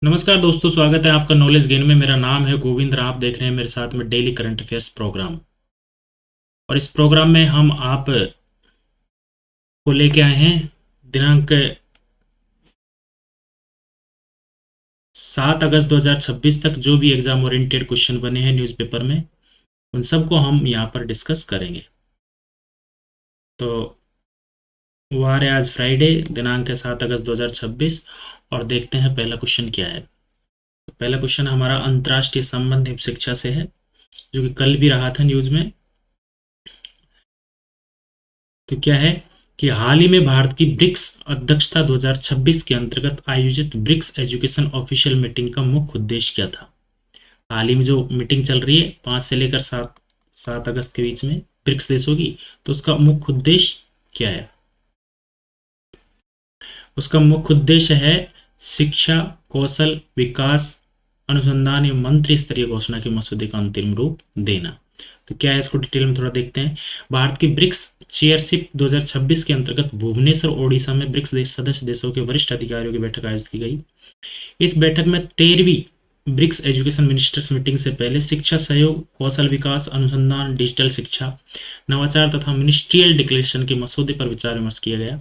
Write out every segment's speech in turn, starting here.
नमस्कार दोस्तों, स्वागत है आपका नॉलेज गेन में। मेरा नाम है गोविंद, आप देख रहे हैं मेरे साथ में डेली करंट अफेयर्स प्रोग्राम। और इस प्रोग्राम में हम आप को लेके आए हैं दिनांक 7 अगस्त 2026 तक जो भी एग्जाम ओरिएंटेड क्वेश्चन बने हैं न्यूज़पेपर में, उन सबको हम यहाँ पर डिस्कस करेंगे। तो वो आ रहे आज फ्राइडे, दिनांक है 7 अगस्त 2026। और देखते हैं पहला क्वेश्चन क्या है। तो पहला क्वेश्चन हमारा अंतर्राष्ट्रीय संबंध एवं शिक्षा से है, जो कि कल भी रहा था न्यूज़ में। तो क्या है कि हाल ही में भारत की ब्रिक्स अध्यक्षता 2026 के अंतर्गत आयोजित ब्रिक्स एजुकेशन ऑफिशियल मीटिंग का मुख्य उद्देश्य क्या था। हाल ही में जो मीटिंग चल रही है 5 से लेकर 7 अगस्त के बीच में ब्रिक्स देशों की, तो उसका मुख्य उद्देश्य क्या है। उसका मुख्य उद्देश्य है शिक्षा, कौशल विकास, अनुसंधान एवं मंत्री स्तरीय घोषणा के मसौदे का अंतिम रूप देना। तो क्या है, इसको डिटेल में थोड़ा देखते हैं। भारत की ब्रिक्स चेयरशिप 2026 के अंतर्गत भुवनेश्वर ओडिशा में ब्रिक्स देश सदस्य देशों के वरिष्ठ अधिकारियों की बैठक आयोजित की गई। इस बैठक में 13वीं ब्रिक्स एजुकेशन मिनिस्टर्स मीटिंग से पहले शिक्षा सहयोग, कौशल विकास, अनुसंधान, डिजिटल शिक्षा, नवाचार तथा मिनिस्ट्रियल डिक्लेरेशन के मसौदे पर विचार विमर्श किया गया।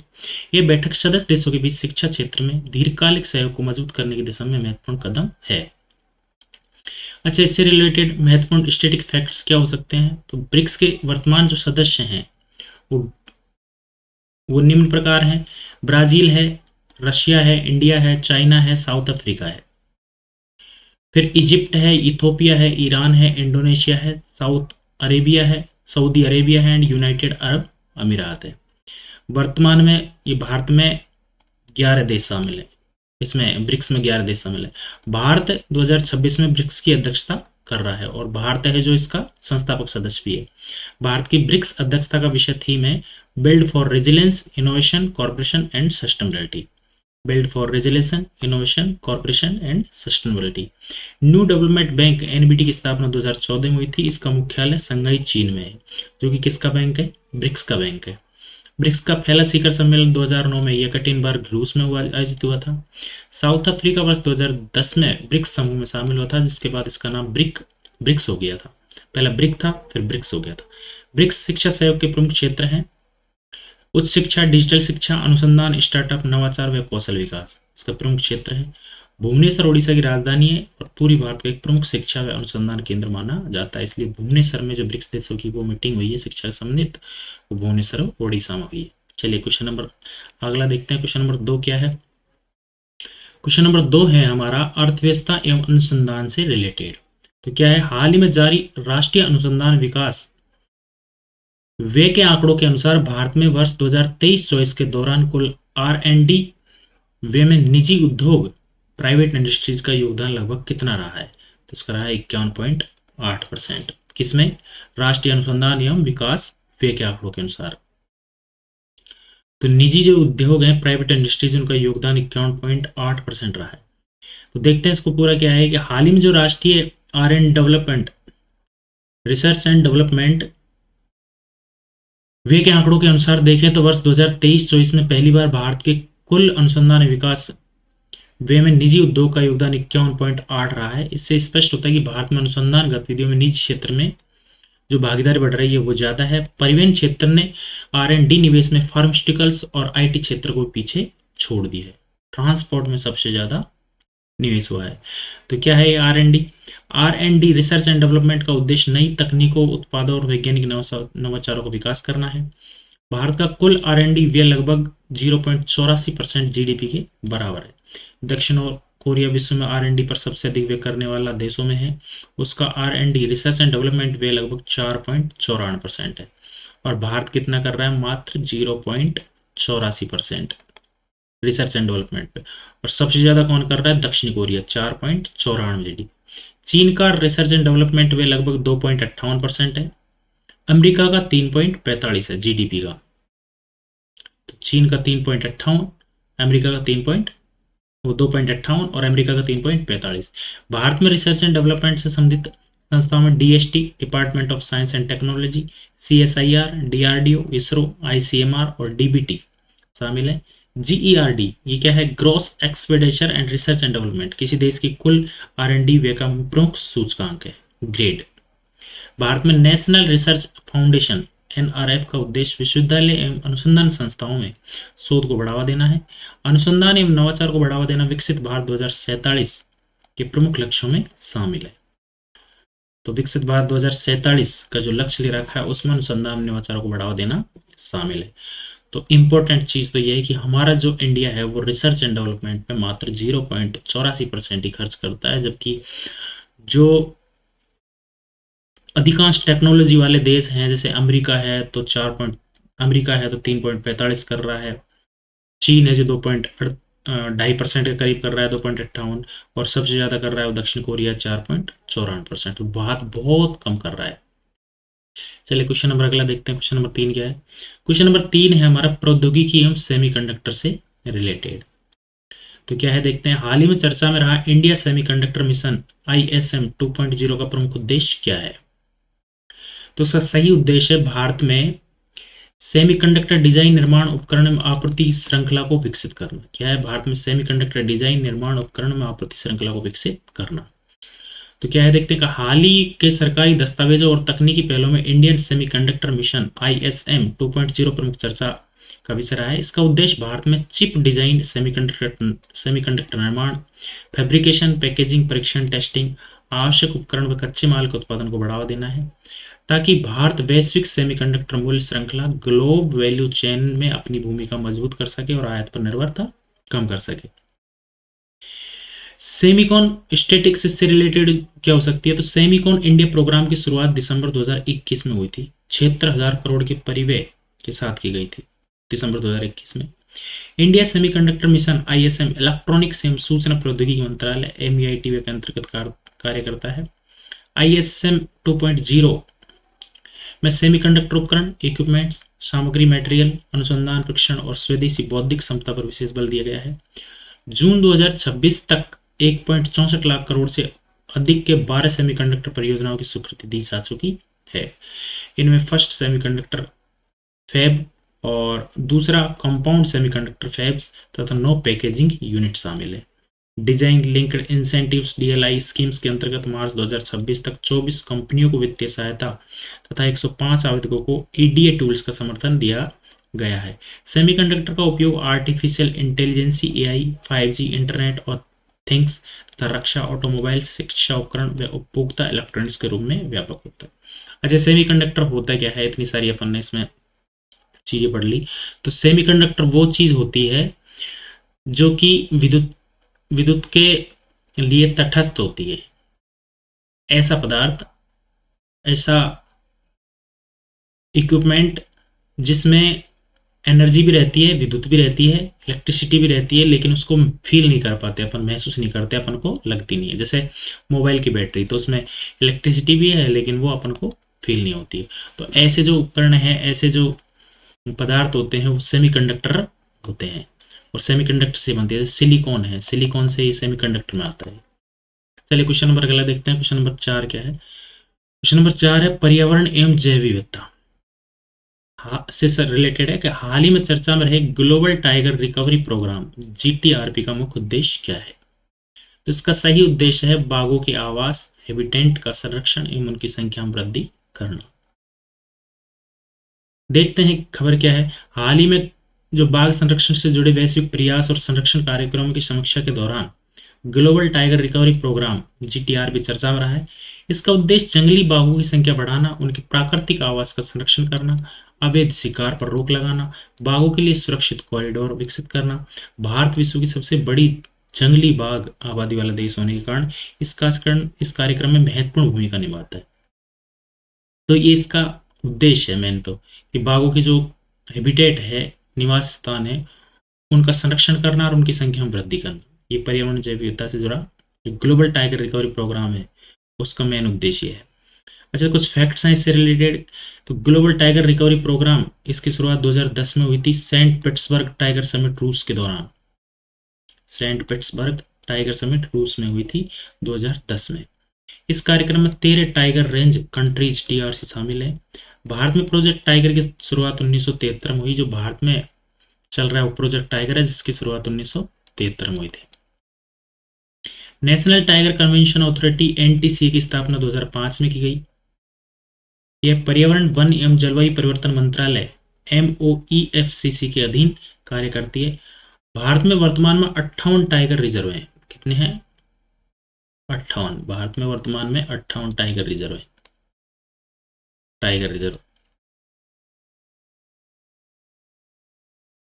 ये बैठक सदस्य देशों के बीच शिक्षा क्षेत्र में दीर्घकालिक सहयोग को मजबूत करने की दिशा में महत्वपूर्ण कदम है। अच्छा, इससे रिलेटेड महत्वपूर्ण स्टैटिक फैक्ट्स क्या हो सकते हैं। तो ब्रिक्स के वर्तमान जो सदस्य हैं वो वो निम्न प्रकार हैं। ब्राजील है, रशिया है, इंडिया है, चाइना है, साउथ अफ्रीका है। फिर इजिप्ट है, इथोपिया है, ईरान है, इंडोनेशिया है, सऊदी अरेबिया है एंड यूनाइटेड अरब अमीरात है। वर्तमान में ये भारत में 11 देश शामिल है। इसमें ब्रिक्स में 11 देश शामिल है। भारत 2026 में ब्रिक्स की अध्यक्षता कर रहा है और भारत है जो इसका संस्थापक सदस्य भी है। भारत की ब्रिक्स अध्यक्षता का विषय थीम है build for resilience, innovation, corporation and sustainability. Build for resilience, innovation, corporation and sustainability. New development bank NBT की स्थापना 2014 में हुई थी। इसका मुख्यालय शंघाई चीन में है, जो कि किसका बैंक है, ब्रिक्स का बैंक है। ब्रिक्स का पहला शिखर सम्मेलन 2009 में येकटेनबर्ग रूस में आयोजित हुआ था। साउथ अफ्रीका वर्ष 2010 में ब्रिक्स समूह में शामिल हुआ था, जिसके बाद इसका नाम ब्रिक्स हो गया था। पहला ब्रिक था, फिर ब्रिक्स हो गया था। ब्रिक्स शिक्षा सहयोग के प्रमुख क्षेत्र हैं उच्च शिक्षा, डिजिटल शिक्षा, अनुसंधान, स्टार्टअप, नवाचार व कौशल विकास। इसका प्रमुख क्षेत्र है। भुवनेश्वर ओडिशा की राजधानी है और पूरी भारत का एक प्रमुख शिक्षा व अनुसंधान केंद्र माना जाता है। इसलिए भुवनेश्वर में जो ब्रिक्स देशों की वो मीटिंग हुई है शिक्षा से संबंधित, वो भुवनेश्वर ओडिशा में हुई है। चलिए क्वेश्चन नंबर अगला देखते हैं। क्वेश्चन नंबर 2 क्या है। क्वेश्चन नंबर 2 है हमारा अर्थव्यवस्था एवं अनुसंधान से रिलेटेड। तो क्या है, हाल ही में जारी राष्ट्रीय अनुसंधान विकास वे के आंकड़ों के अनुसार भारत में वर्ष 2023-24 के दौरान कुल R&D वे में निजी उद्योग, प्राइवेट इंडस्ट्रीज का योगदान लगभग कितना रहा है। तो इसका रहा है 51.8%। किसमें, राष्ट्रीय अनुसंधान एवं विकास वे के आंकड़ों के अनुसार। तो निजी जो उद्योग हैं, प्राइवेट इंडस्ट्रीज, उनका योगदान 51.8% रहा है। तो देखते हैं इसको पूरा क्या है कि हाल ही में जो राष्ट्रीय R&D रिसर्च एंड डेवलपमेंट वे के आंकड़ों के अनुसार देखें तो वर्ष 2023-24 में पहली बार भारत के कुल अनुसंधान विकास वे में निजी उद्योग का योगदान 51.8 रहा है। इससे स्पष्ट होता है कि भारत में अनुसंधान गतिविधियों में निजी क्षेत्र में जो भागीदारी बढ़ रही है वो ज्यादा है। परिवहन क्षेत्र ने R&D निवेश में फार्मास्यूटिकल्स और IT क्षेत्र को पीछे छोड़ दिया है। ट्रांसपोर्ट में सबसे ज्यादा निवेश हुआ है। तो क्या है R&D रिसर्च एंड डेवलपमेंट का उद्देश्य नई तकनीकों, उत्पादों और वैज्ञानिक नवाचारों का विकास करना है। भारत का कुल R&D व्यय लगभग 0.84% GDP के बराबर है। दक्षिण और कोरिया विश्व में R&D पर सबसे अधिक व्यय करने वाला देशों में है। उसका R&D रिसर्च एंड डेवलपमेंट व्यय लगभग 4.94% है और भारत कितना कर रहा है, मात्र 0.84% रिसर्च एंड डेवलपमेंट पे। और सबसे ज्यादा कौन कर रहा है, दक्षिण कोरिया 4.94। चीन का रिसर्च एंड डेवलपमेंट व्यय लगभग 2.58% है। अमेरिका का 3.45 है GDP का। तो चीन का 3.58, अमेरिका का 2.58 और अमेरिका का 3.45। भारत में रिसर्च एंड डेवलपमेंट से संबंधित संस्थाओं में DST, department of science and technology, CSIR, DRDO, ISRO, ICMR और DBT शामिल है। GERD ये क्या है? Gross expenditure and research and development, किसी देश की कुल R&D व्यय का प्रमुख सूचकांक है। ग्रेड, भारत में नेशनल रिसर्च फाउंडेशन NRF का उद्देश्य विश्वविद्यालय एवं अनुसंधान संस्थाओं में शोध को बढ़ावा देना है। अनुसंधान एवं नवाचार को बढ़ावा देना विकसित भारत 2047 के प्रमुख लक्ष्यों में शामिल है। तो विकसित भारत 2047 का जो लक्ष्य ले रखा है उसमें अनुसंधान एवं नवाचार को बढ़ावा देना शामिल है। तो इम्पोर्टेंट चीज तो ये है कि हमारा जो इंडिया है वो रिसर्च एंड डेवलपमेंट में मात्र 0.84% ही खर्च करता है, जबकि जो अधिकांश टेक्नोलॉजी वाले देश हैं जैसे अमेरिका है तो 3.45 कर रहा है, चीन है जो 2.2% के करीब कर रहा है, 2.58, और सबसे ज्यादा कर रहा है वो दक्षिण कोरिया 4.94%, तो बहुत बहुत कम कर रहा है। चलिए क्वेश्चन नंबर अगला देखते हैं। क्वेश्चन नंबर 3 क्या है? क्वेश्चन नंबर 3 है हमारा प्रौद्योगिकी एवं सेमीकंडक्टर से रिलेटेड। तो क्या है देखते हैं। हाल ही में चर्चा में रहा इंडिया सेमीकंडक्टर मिशन ISM 2.0 का प्रमुख उद्देश्य क्या है? तो इसका सही उद्देश्य है भारत में सेमीकंडक्टर डिजाइन निर्माण उपकरण में आपूर्ति श्रृंखला को विकसित करना। क्या है? भारत में सेमीकंडक्टर डिजाइन निर्माण उपकरण में आपूर्ति श्रृंखला को विकसित करना। तो क्या है देखते हैं कि हाल ही के सरकारी दस्तावेजों और तकनीकी पहलों में इंडियन सेमीकंडक्टर मिशन ISM 2.0 प्रमुख चर्चा का विषय रहा है। इसका उद्देश्य भारत में चिप डिजाइन, सेमीकंडक्टर निर्माण, फैब्रिकेशन, पैकेजिंग, परीक्षण, टेस्टिंग, आवश्यक उपकरण व कच्चे माल के उत्पादन को बढ़ावा देना है, ताकि भारत वैश्विक सेमीकंडक्टर मूल्य श्रृंखला ग्लोब वैल्यू चेन में अपनी भूमिका मजबूत कर सके और आयात पर निर्भरता कम कर सके। सेमिकॉन स्टेटिक्स से रिलेटेड क्या हो सकती है? तो सेमिकॉन इंडिया प्रोग्राम की शुरुआत दिसंबर 2021 में हुई थी। 76,000 करोड़ के परिव्यय के साथ की गई थी दिसंबर 2021 में। India semiconductor mission ISM electronics एवं सूचना प्रौद्योगिकी मंत्रालय MEIT के अंतर्गत कार्य करता है। ISM 2.0 में सेमीकंडक्टर उपकरण, इक्विपमेंट्स, सामग्री, मटेरियल, अनुसंधान, प्रशिक्षण और स्वदेशी बौद्धिक क्षमता पर विशेष बल दिया गया है। जून 2026 तक 1.64 लाख करोड़ से अधिक के 12 सेमीकंडक्टर परियोजनाओं की स्वीकृति दी जा चुकी है। इनमें फर्स्ट सेमीकंडक्टर फैब और दूसरा कंपाउंड सेमीकंडक्टर फैब्स तथा 9 पैकेजिंग यूनिट शामिल है। Design linked incentives DLI schemes के अंतर्गत मार्च 2026 तक 24 कंपनियों को वित्तीय सहायता तथा 105 आवेदकों को EDA टूल्स का समर्थन दिया गया है। सेमीकंडक्टर का उपयोग artificial intelligence, AI, 5G, internet और थिंग्स तथा रक्षा, ऑटोमोबाइल, शिक्षा उपकरण व उपभोक्ता इलेक्ट्रॉनिक्स के रूप में व्यापक होता है। अच्छा, सेमीकंडक्टर होता क्या है? इतनी सारी अपन ने इसमें चीजें पढ़ ली। तो सेमीकंडक्टर वो चीज होती है जो कि विद्युत के लिए तटस्थ होती है। ऐसा पदार्थ, ऐसा इक्विपमेंट जिसमें एनर्जी भी रहती है, विद्युत भी रहती है, इलेक्ट्रिसिटी भी रहती है, लेकिन उसको फील नहीं कर पाते अपन, महसूस नहीं करते, अपन को लगती नहीं है। जैसे मोबाइल की बैटरी, तो उसमें इलेक्ट्रिसिटी भी है लेकिन वो अपन को फील नहीं होती है। तो ऐसे जो उपकरण है, ऐसे जो पदार्थ होते हैं वो सेमीकंडक्टर होते हैं और सेमीकंडक्टर से बनती है। सिलिकॉन है, सिलिकॉन से ये सेमीकंडक्टर में आता है। चलिए क्वेश्चन नंबर अगला देखते हैं। क्वेश्चन नंबर 4 क्या है? क्वेश्चन नंबर 4 है पर्यावरण एवं जैव विविधता से रिलेटेड है कि हाल ही में चर्चा में रहे global tiger recovery programme GTRP का मुख्य उद्देश्य क्या है? तो इसका सही उद्देश्य है बाघों के आवास, हैबिटेट का संरक्षण एवं उनकी संख्या में वृद्धि करना। देखते हैं खबर क्या है। हाल ही में जो बाघ संरक्षण से जुड़े वैश्विक प्रयास और संरक्षण कार्यक्रमों की समीक्षा के दौरान global tiger recovery programme GTRP चर्चा में रहा है। इसका उद्देश्य जंगली बाघों की संख्या बढ़ाना, उनके प्राकृतिक आवास का संरक्षण करना, अवैध शिकार पर रोक लगाना, बाघों के लिए सुरक्षित कॉरिडोर विकसित करना। भारत विश्व की सबसे बड़ी जंगली बाघ आबादी वाला देश होने के कारण इस कार्यक्रम में महत्वपूर्ण भूमिका निभाता है। तो ये इसका उद्देश्य है मेन, तो कि बाघों की जो हैबिटेट है, निवास स्थान है, उनका संरक्षण करना और उनकी संख्या में वृद्धि करना। ये पर्यावरण जैव विविधता से जुड़ा जो ग्लोबल टाइगर रिकवरी प्रोग्राम है उसका मेन उद्देश्य है। अच्छा, कुछ फैक्ट्स हैं इससे रिलेटेड। तो ग्लोबल टाइगर रिकवरी प्रोग्राम, इसकी शुरुआत 2010 में हुई थी सेंट पीटर्सबर्ग टाइगर समिट रूस के दौरान। सेंट पीटर्सबर्ग टाइगर समिट रूस में हुई थी 2010 में। इस कार्यक्रम में 13 टाइगर रेंज कंट्रीज TRC शामिल है। भारत में प्रोजेक्ट टाइगर की शुरुआत 1973 में हुई, जो भारत में चल रहा है वो प्रोजेक्ट टाइगर है, जिसकी शुरुआत 1973 में हुई थी। National tiger convention authority NTC की स्थापना 2005 में की गई। यह पर्यावरण, वन एवं जलवायु परिवर्तन मंत्रालय MOEFCC के अधीन कार्य करती है। भारत में वर्तमान में 58 टाइगर रिजर्व हैं। कितने हैं? 58। भारत में वर्तमान में 58 टाइगर रिजर्व है। Tiger reserve.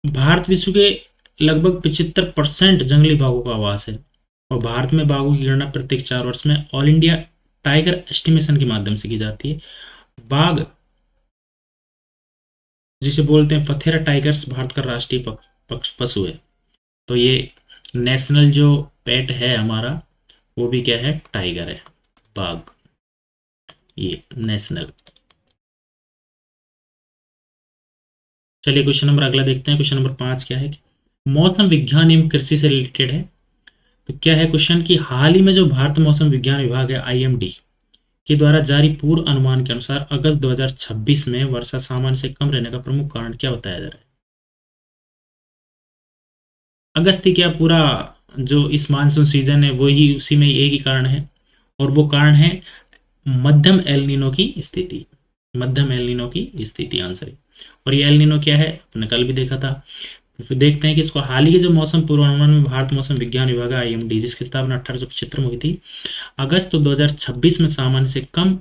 भारत विश्व के लगभग 75% जंगली बाघों का आवास है, और भारत में बाघों की गणना प्रत्येक 4 वर्ष में ऑल इंडिया टाइगर एस्टिमेशन के माध्यम से की जाती है। बाघ, जिसे बोलते हैं पथेरा टाइगर्स, भारत का राष्ट्रीय पशु है। तो ये नेशनल जो पेट है हमारा, वो भी क्या है? टाइगर है, बाघ। ये नेशनल। चलिए क्वेश्चन नंबर अगला देखते हैं। क्वेश्चन नंबर 5 क्या है? मौसम विज्ञान एवं कृषि से रिलेटेड है। तो क्या है क्वेश्चन कि हाल ही में जो भारत मौसम विज्ञान विभाग है IMD के द्वारा जारी पूर्व अनुमान के अनुसार अगस्त 2026 में वर्षा सामान्य से कम रहने का प्रमुख कारण क्या बताया जा रहा है? अगस्त ही क्या, पूरा जो इस मानसून सीजन है वही, उसी में एक ही कारण है, और वो कारण है मध्यम एल नीनो की स्थिति। मध्यम एल नीनो की स्थिति आंसर है। और ये एल नीनो क्या है, अपने कल भी देखा था। फिर देखते हैं कि इसको हाल ही के जो मौसम पूर्वानुमान में भारत मौसम विज्ञान विभाग IMD, जिसकी स्थापना 1875 में हुई थी, अगस्त 2026 में सामान्य से कम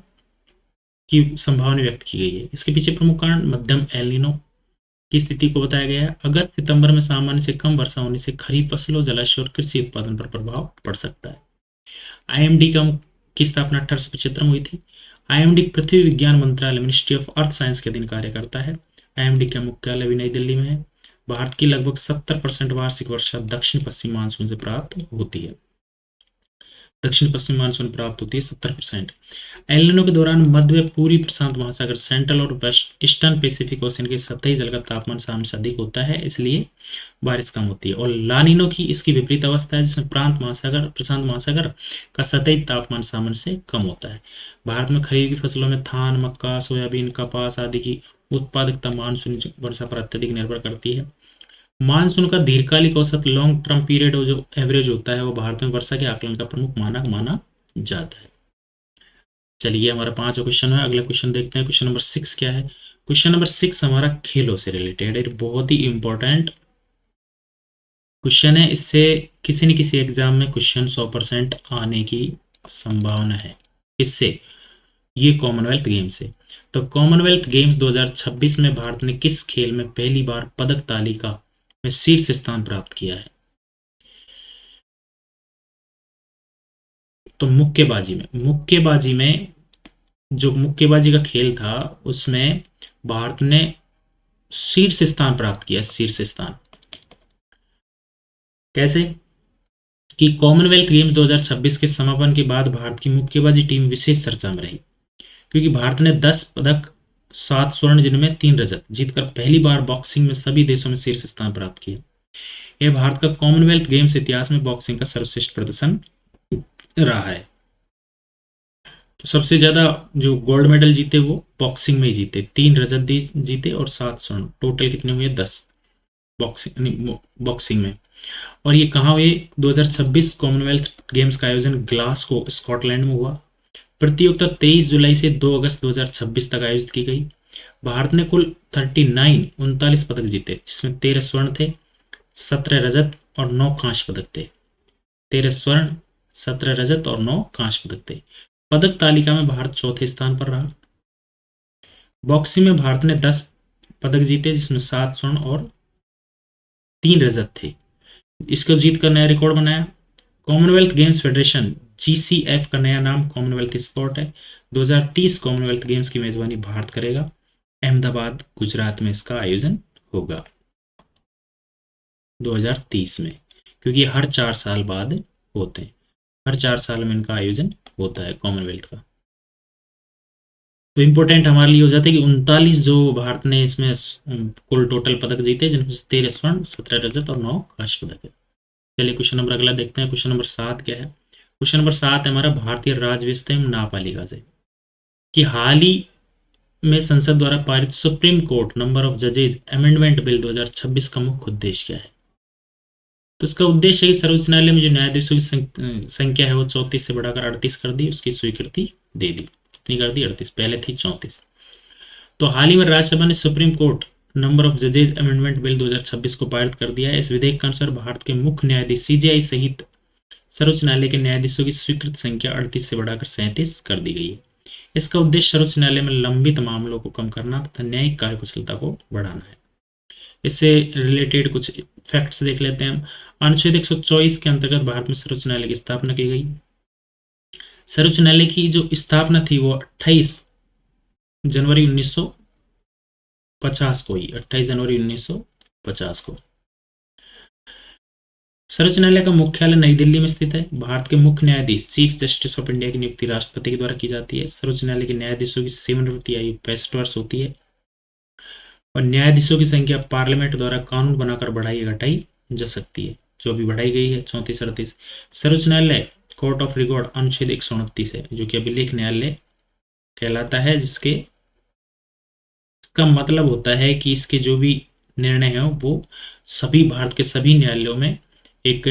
की संभावना व्यक्त की गई है। इसके पीछे प्रमुख कारण मध्यम एल नीनो की स्थिति को बताया गया है। अगस्त सितंबर में सामान्य से कम वर्षा होने से खरीफ फसलों, जलाशय और कृषि उत्पादन पर प्रभाव पड़ सकता है। IMD की स्थापना 1875 में हुई थी। IMD पृथ्वी विज्ञान मंत्रालय, मिनिस्ट्री ऑफ अर्थ साइंस के अधीन कार्य करता है। IMD का मुख्यालय भी नई दिल्ली में है। भारत की लगभग 70% वार्षिक वर्षा दक्षिण पश्चिम मानसून से प्राप्त होती है। दक्षिण पश्चिम मानसून प्राप्त होती है 70%। एल नीनो के दौरान मध्य व पूर्वी प्रशांत महासागर, सेंट्रल और वेस्ट ईस्टर्न पैसिफिक ओशन के सतही जल का तापमान सामान्य से अधिक होता है, इसलिए बारिश कम होती है। और लानिनो की इसकी विपरीत अवस्था है, जिसमें प्रशांत महासागर का सतही तापमान सामान्य से कम होता है। भारत में खरीफ की फसलों में धान, मक्का, सोयाबीन, कपास आदि की उत्पादकता मानसून वर्षा पर अत्यधिक निर्भर करती है। मानसून का दीर्घकालिक औसत, लॉन्ग टर्म पीरियड, जो एवरेज होता है, वो भारत में वर्षा के आकलन का प्रमुख मानक माना जाता है। चलिए हमारा 5वां क्वेश्चन है। अगला क्वेश्चन देखते हैं। क्वेश्चन नंबर 6 क्या है? क्वेश्चन नंबर 6 हमारा खेलों से रिलेटेड है। बहुत ही इंपॉर्टेंट क्वेश्चन है। इससे किसी न किसी एग्जाम में क्वेश्चन 100% आने की संभावना है। इससे, ये कॉमनवेल्थ गेम्स है। तो कॉमनवेल्थ गेम्स 2026 में भारत ने किस खेल में पहली बार पदक तालिका में शीर्ष स्थान प्राप्त किया है? तो मुक्केबाजी में जो मुक्केबाजी का खेल था, उसमें भारत ने शीर्ष स्थान प्राप्त किया। शीर्ष स्थान कैसे? कि कॉमनवेल्थ गेम्स 2026 के समापन के बाद भारत की मुक्केबाजी टीम विशेष चर्चा में रही, क्योंकि भारत ने 10 पदक, 7 स्वर्ण, जिनमें 3 रजत जीतकर पहली बार बॉक्सिंग में सभी देशों में शीर्ष स्थान प्राप्त किया। यह भारत का कॉमनवेल्थ गेम्स इतिहास में बॉक्सिंग का सर्वश्रेष्ठ प्रदर्शन रहा है। तो सबसे ज्यादा जो गोल्ड मेडल जीते वो बॉक्सिंग में ही जीते, 3 रजत जीते और 7 स्वर्ण, टोटल कितने हुए? 10 बॉक्सिंग में। और ये कहाँ हुए? 2026 कॉमनवेल्थ गेम्स का आयोजन ग्लासगो, स्कॉटलैंड में हुआ। प्रतियोगिता 23 जुलाई से 2 अगस्त 2026 तक आयोजित की गई। भारत ने कुल 39 पदक जीते, जिसमें 13 स्वर्ण थे, 17 रजत और 9 कांस्य पदक थे। 13 स्वर्ण, 17 रजत और 9 कांस्य पदक थे। पदक तालिका में भारत चौथे स्थान पर रहा। बॉक्सिंग में भारत ने 10 पदक जीते, जिसमें 7 स्वर्ण और 3 रजत थे। इसको जीत कर नया रिकॉर्ड बनाया। कॉमनवेल्थ गेम्स फेडरेशन GCF का नया नाम कॉमनवेल्थ स्पोर्ट है। 2030 कॉमनवेल्थ गेम्स की मेजबानी भारत करेगा। अहमदाबाद, गुजरात में इसका आयोजन होगा 2030 में, क्योंकि हर 4 साल बाद होते हैं। हर 4 साल में इनका आयोजन होता है कॉमनवेल्थ का। तो इंपॉर्टेंट हमारे लिए हो जाता है कि 39 जो भारत ने इसमें कुल टोटल पदक जीते, जिनमें से 13 स्वर्ण, 17 रजत और 9 कांस्य पदक है। चलिए क्वेश्चन नंबर अगला देखते हैं। क्वेश्चन नंबर 7 क्या है? क्वेश्चन नंबर 7 है हमारा भारतीय राज्य व्यवस्था एवं न्यायपालिका से, कि हाल ही में संसद द्वारा पारित सुप्रीम कोर्ट नंबर ऑफ जजेज अमेंडमेंट बिल 2026 का मुख्य उद्देश्य क्या है? तो इसका उद्देश्य है कि सर्वोच्च न्यायालय में जो न्यायाधीशों की संख्या है वो 34 से बढ़ाकर 38 कर दी, उसकी स्वीकृति दे दी। कितनी कर दी? 38, पहले थी 34। तो हाल ही में राज्यसभा ने सुप्रीम कोर्ट नंबर ऑफ जजेज अमेंडमेंट बिल 2026 को पारित कर दिया है। इस विधेयक के अनुसार भारत के मुख्य न्यायाधीश सीजेआई सहित सर्वोच्च न्यायालय के न्यायाधीशों की स्वीकृत संख्या 38 से बढ़ाकर 37 कर दी गई है। इसका उद्देश्य सर्वोच्च न्यायालय में लंबित मामलों को कम करना तथा न्यायिक कार्यकुशलता को बढ़ाना है। इससे रिलेटेड कुछ फैक्ट्स देख लेते हैं हम। अनुच्छेद 124 के अंतर्गत भारत में सर्वोच्च न्यायालय की स्थापना की गई। सर्वोच्च न्यायालय की जो स्थापना थी वो 28 जनवरी 1950 को ही 28 जनवरी 1950 को। सर्वोच्च न्यायालय का मुख्यालय नई दिल्ली में स्थित है। भारत के मुख्य न्यायाधीश चीफ जस्टिस ऑफ इंडिया की नियुक्ति राष्ट्रपति के द्वारा की जाती है। सर्वोच्च न्यायालय के न्यायाधीशों की सेवानिवृत्ति आयु 65 वर्ष होती है और न्यायाधीशों की संख्या पार्लियामेंट द्वारा कानून बनाकर बढ़ाई या घटाई जा सकती है, जो अभी बढ़ाई गई है 34 38। सर्वोच्च न्यायालय कोर्ट ऑफ रिकॉर्ड अनुच्छेद 129 है, जो कि अभिलेख न्यायालय कहलाता है, जिसके इसका मतलब होता है कि इसके जो भी निर्णय है वो सभी भारत के सभी न्यायालयों में एक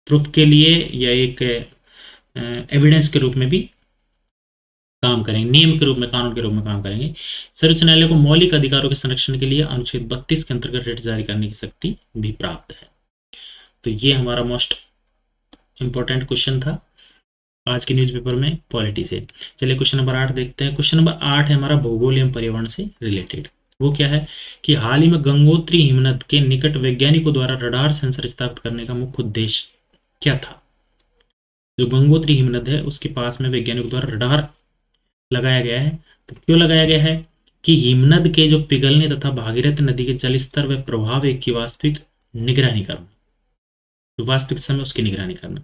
प्रूफ के लिए या एक एविडेंस के रूप में भी काम करेंगे, नियम के रूप में, कानून के रूप में काम करेंगे। सर्वोच्च न्यायालय को मौलिक अधिकारों के संरक्षण के लिए अनुच्छेद 32 के अंतर्गत रिट जारी करने की शक्ति भी प्राप्त है। तो ये हमारा मोस्ट इंपॉर्टेंट क्वेश्चन था आज के न्यूज़पेपर में पॉलिटी से। चलिए क्वेश्चन नंबर 8 देखते हैं। क्वेश्चन नंबर 8 है हमारा भूगोल एवं पर्यावरण से रिलेटेड। वो क्या है कि हाल ही में गंगोत्री हिमनद के निकट वैज्ञानिकों द्वारा रडार सेंसर स्थापित करने का मुख्य उद्देश्य क्या था? जो गंगोत्री हिमनद है उसके पास में वैज्ञानिकों द्वारा रडार लगाया गया है। तो क्यों लगाया गया है कि हिमनद के जो पिघलने तथा भागीरथी नदी के जल स्तर व प्रभाव की वास्तविक निगरानी करना, जो वास्तविक समय उसकी निगरानी करना।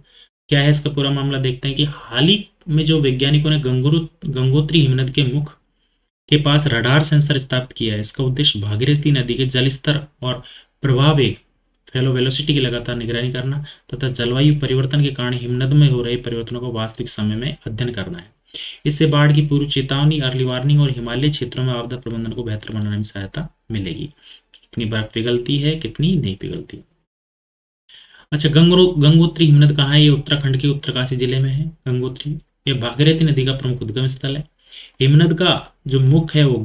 क्या है इसका पूरा मामला देखते हैं कि हाल ही में जो वैज्ञानिकों ने गंगोत्री हिमनद के मुख के पास रडार सेंसर स्थापित किया है, इसका उद्देश्य भागीरथी नदी के जल स्तर और प्रवाह वेग फेलो वेलोसिटी की लगातार निगरानी करना तथा जलवायु परिवर्तन के कारण हिमनद में हो रहे परिवर्तनों को वास्तविक समय में अध्ययन करना है। इससे बाढ़ की पूर्व चेतावनी, अर्ली वार्निंग और हिमालय क्षेत्रों में आपदा प्रबंधन को बेहतर बनाने में सहायता मिलेगी। कितनी बर्फ पिघलती है, कितनी नहीं पिघलती। अच्छा, गंगोत्री हिमनद कहाँ है? ये उत्तराखंड के उत्तरकाशी जिले में है गंगोत्री। ये भागीरथी नदी का प्रमुख उद्गम स्थल है। हिमनद का जो मुख है वो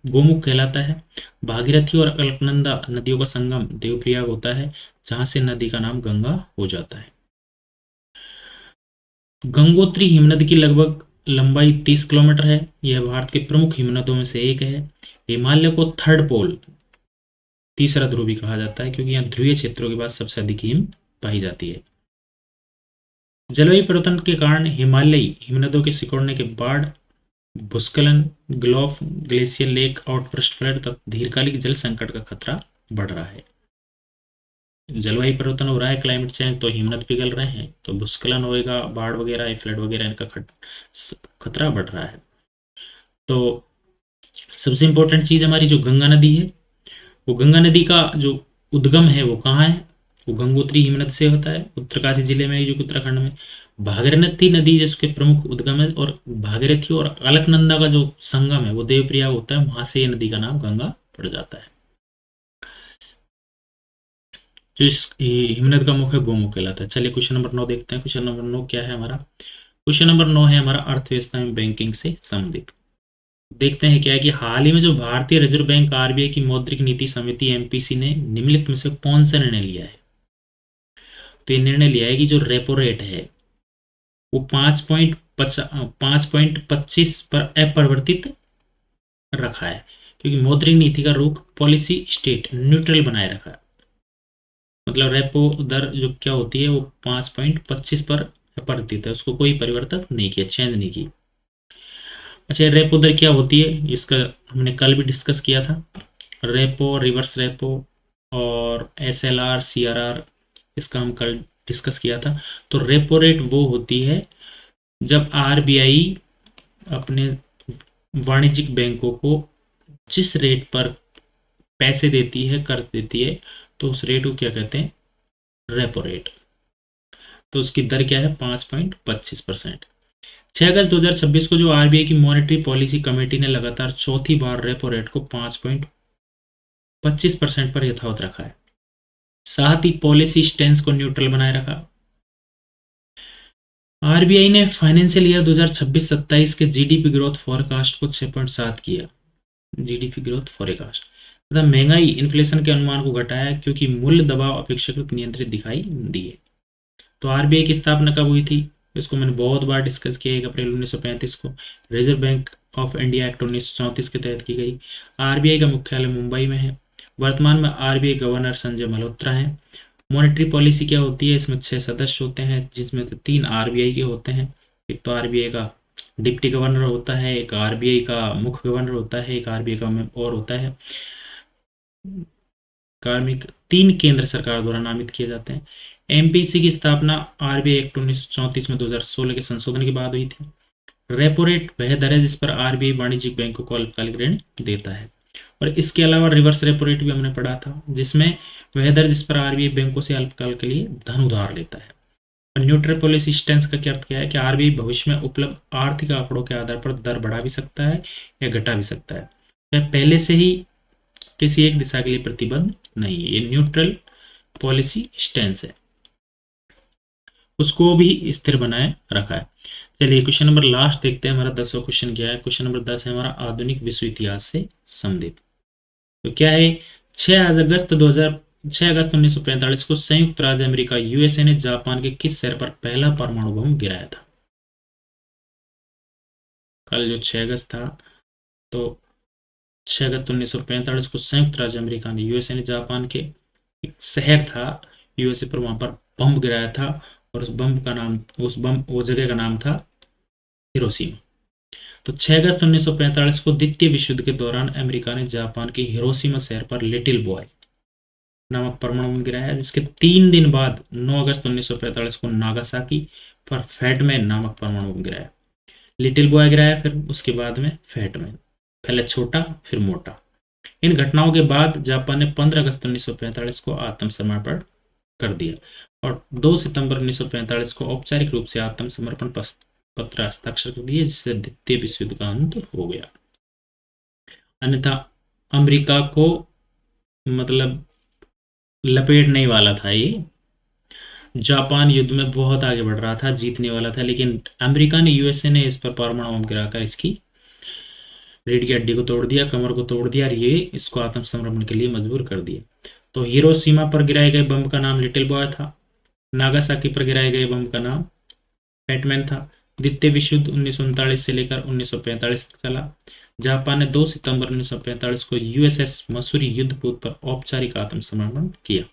गोमुख कहलाता है। भागीरथी और अलकनंदा नदियों का संगम देवप्रयाग होता है, जहां से नदी का नाम गंगा हो जाता है। गंगोत्री हिमनद की लगभग लंबाई 30 किलोमीटर है। यह भारत के प्रमुख हिमनदों में से एक है। हिमालय को थर्ड पोल, तीसरा ध्रुव भी कहा जाता है, क्योंकि यहाँ ध्रुवीय क्षेत्रों के बाद सबसे अधिक हिम पाई जाती है। जलवायु परिवर्तन के कारण हिमालयी हिमनदों के सिकुड़ने के बाद भूस्खलन, ग्लोफ ग्लेशियर लेक आउटबर्स्ट फ्लड तक दीर्घकालिक जल संकट का खतरा बढ़ रहा है। जलवायु परिवर्तन हो रहा है, क्लाइमेट चेंज, तो हिमनद पिघल रहे हैं, तो भूस्खलन होएगा, बाढ़ वगैरह, फ्लड वगैरह, इनका खतरा बढ़ रहा है। तो सबसे इंपॉर्टेंट चीज हमारी जो गंगा नदी है, वो गंगा नदी का जो उद्गम है वो कहाँ है? वो गंगोत्री हिमनद से होता है, उत्तरकाशी जिले में, जो उत्तराखंड में। भागीरथी नदी जिसके प्रमुख उद्गम है, और भागीरथी और अलकनंदा का जो संगम है वो देवप्रयाग होता है, वहां से ये नदी का नाम गंगा पड़ जाता है। जो इस हिमनद का मुख है गोमुख कहलाता है। चलिए क्वेश्चन नंबर 9 देखते हैं। क्वेश्चन नंबर 9 क्या है हमारा? क्वेश्चन नंबर 9 है हमारा अर्थव्यवस्था में बैंकिंग से संबंधित। देखते हैं क्या है कि हाल ही में जो भारतीय रिजर्व बैंक आरबीआई की मौद्रिक नीति समिति एमपीसी ने निम्नलिखित में से कौन सा निर्णय लिया है? तो ये निर्णय लिया है कि जो रेपो रेट है वो 5.25 पर अपरिवर्तित रखा है, क्योंकि मौद्रिक नीति का रुख पॉलिसी स्टेट न्यूट्रल बनाए रखा है। मतलब रेपो दर जो क्या होती है वो 5.25 पर अपरिवर्तित है, उसको कोई परिवर्तन नहीं किया, चेंज नहीं की। अच्छा, रेपो दर क्या होती है? इसका हमने कल भी डिस्कस किया था। रेपो, रिवर्स रेपो और एसएलआर, सीआरआर, इसका हम कल डिस्कस किया था। तो रेपो रेट वो होती है जब आरबीआई अपने वाणिज्यिक बैंकों को जिस रेट पर पैसे देती है, कर्ज देती है, तो उस रेट को क्या कहते हैं? Repo rate. तो उसकी दर क्या है? 5.25%। 6 अगस्त 2026 को जो आरबीआई की मॉनेटरी पॉलिसी कमेटी ने लगातार चौथी बार रेपो रेट को 5.25% पर यथावत रखा है। साथ ही पॉलिसी स्टेंस को न्यूट्रल बनाए रखा। आरबीआई ने फाइनेंशियल ईयर 2026-27 के जीडीपी ग्रोथ फोरकास्ट को 6.7 किया। जीडीपी ग्रोथ फोरकास्ट तथा महंगाई इन्फ्लेशन के अनुमान को घटाया क्योंकि मूल्य दबाव अपेक्षाकृत नियंत्रित दिखाई दिए। तो आरबीआई की स्थापना कब हुई थी? इसको मैंने बहुत बार डिस्कस किया। 1 अप्रैल 1935 को reserve bank of India act 1934 के तहत की गई। आरबीआई का मुख्यालय मुंबई में है। वर्तमान में आरबीआई गवर्नर संजय मल्होत्रा हैं। मॉनेटरी पॉलिसी क्या होती है? इसमें 6 सदस्य होते हैं, जिसमें से 3 आरबीआई के होते हैं। एक तो आरबीआई का डिप्टी गवर्नर होता है, एक आरबीआई का मुख्य गवर्नर होता है, एक आरबीआई का और होता है कार्मिक। 3 केंद्र सरकार द्वारा नामित किए जाते हैं। एमपीसी की स्थापना आरबीआई एक्ट 1934 में 2016 के संशोधन के बाद हुई थी। रेपो रेट वह दर है जिस पर आरबीआई वाणिज्यिक बैंकों को अल्पकालिक ऋण देता है। और इसके अलावा रिवर्स रेपो रेट भी हमने पढ़ा था, जिसमें वह दर जिस पर आरबीआई बैंकों से अल्पकाल के लिए धन उधार लेता है। और न्यूट्रल पॉलिसी स्टेंस का क्या अर्थ क्या है कि आरबीआई भविष्य में उपलब्ध आर्थिक आंकड़ों के आधार पर दर बढ़ा भी सकता है या घटा भी सकता है। वह पहले से ही किसी एक दिशा के लिए प्रतिबद्ध नहीं है। ये न्यूट्रल पॉलिसी स्टेंस है, उसको भी स्थिर बनाए रखा है। चलिए क्वेश्चन नंबर लास्ट देखते हैं। हमारा 10वां क्वेश्चन क्या है? क्वेश्चन नंबर 10 है हमारा आधुनिक विश्व इतिहास से संबंधित। तो क्या है? 6 अगस्त 1945 को संयुक्त राज्य अमेरिका यूएसए ने जापान के किस शहर पर पहला परमाणु बम गिराया था? कल जो 6 अगस्त था, तो 6 अगस्त 1945 को संयुक्त राज्य अमेरिका ने यूएसए ने जापान के एक शहर था यूएसए पर, वहां पर बम गिराया था। और वो जगह का नाम था हिरोशिमा। तो 6 अगस्त 1945 को द्वितीय विश्व युद्ध के दौरान अमेरिका ने जापान के हिरोशिमा शहर पर लिटिल बॉय नामक परमाणु बम गिराया, जिसके 3 दिन बाद 9 अगस्त 1945 को नागासाकी पर फैटमैन नामक परमाणु बम गिराया। लिटिल बॉय गिराया, फिर उसके बाद में फैटमैन, पहले छोटा फिर मोटा। इन घटनाओं के बाद जापान ने 15 अगस्त 1945 को आत्मसमर्पण कर दिया और 2 सितंबर 1945 को औपचारिक रूप से आत्मसमर्पण पत्र हस्ताक्षर कर दिए, जिससे द्वितीय विश्व युद्ध का अंत हो गया। अन्यथा अमेरिका को मतलब लपेटने वाला था ये। जापान युद्ध में बहुत आगे बढ़ रहा था, जीतने वाला था, लेकिन अमेरिका ने यूएसए ने इस पर परमाणु बम गिराकर इसकी रीढ़ की हड्डी को तोड़ दिया, कमर को तोड़ दिया और ये इसको आत्मसमर्पण के लिए मजबूर कर दिया। तो हिरोशिमा पर गिराए गए बम का नाम लिटिल बॉय था। नागासाकी पर गिराए गए बम का नाम फैटमैन था। द्वितीय विश्व युद्ध 1939 से लेकर 1945 तक चला। जापान ने 2 सितंबर 1945 को यूएसएस मसूरी युद्धपोत पर औपचारिक आत्मसमर्पण किया।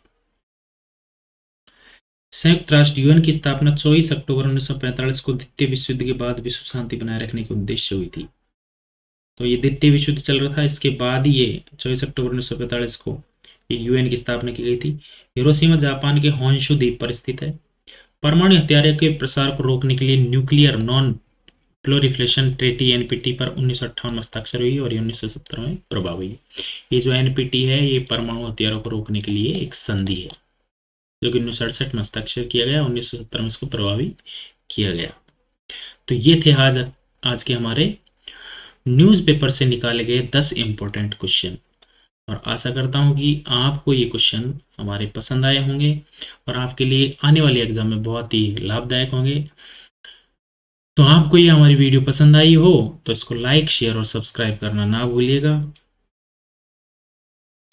संयुक्त राष्ट्र यूएन की स्थापना 24 अक्टूबर 1945 को द्वितीय विश्व युद्ध के बाद विश्व शांति बनाए रखने के उद्देश्य हुई थी। तो ये द्वितीय विश्व युद्ध चल रहा था, इसके बाद ही ये 24 अक्टूबर 1945 को यूएन की स्थापना की गई थी। हिरोशिमा जापान के होन्शु द्वीप पर स्थित है। परमाणु हथियारों के प्रसार को रोकने के लिए nuclear non proliferation treaty NPT पर 1958 में हस्ताक्षर हुई और 1970 में प्रभावी हुई। ये जो एनपीटी है ये परमाणु हथियारों को रोकने के लिए एक संधि है, जो कि 1968 में हस्ताक्षर किया गया, 1970 में इसको प्रभावी किया गया। तो ये थे आज के हमारे न्यूज़पेपर से निकाले गए 10 इंपॉर्टेंट क्वेश्चन, और आशा करता हूं कि आपको ये क्वेश्चन हमारे पसंद आए होंगे और आपके लिए आने वाले एग्जाम में बहुत ही लाभदायक होंगे। तो आपको ये हमारी वीडियो पसंद आई हो तो इसको लाइक, शेयर और सब्सक्राइब करना ना भूलिएगा।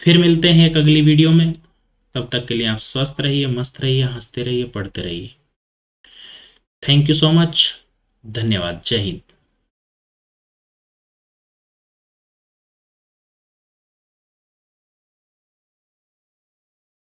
फिर मिलते हैं एक अगली वीडियो में। तब तक के लिए आप स्वस्थ रहिए, मस्त रहिए, हंसते रहिए, पढ़ते रहिए। Thank you so much. धन्यवाद। जय हिंद।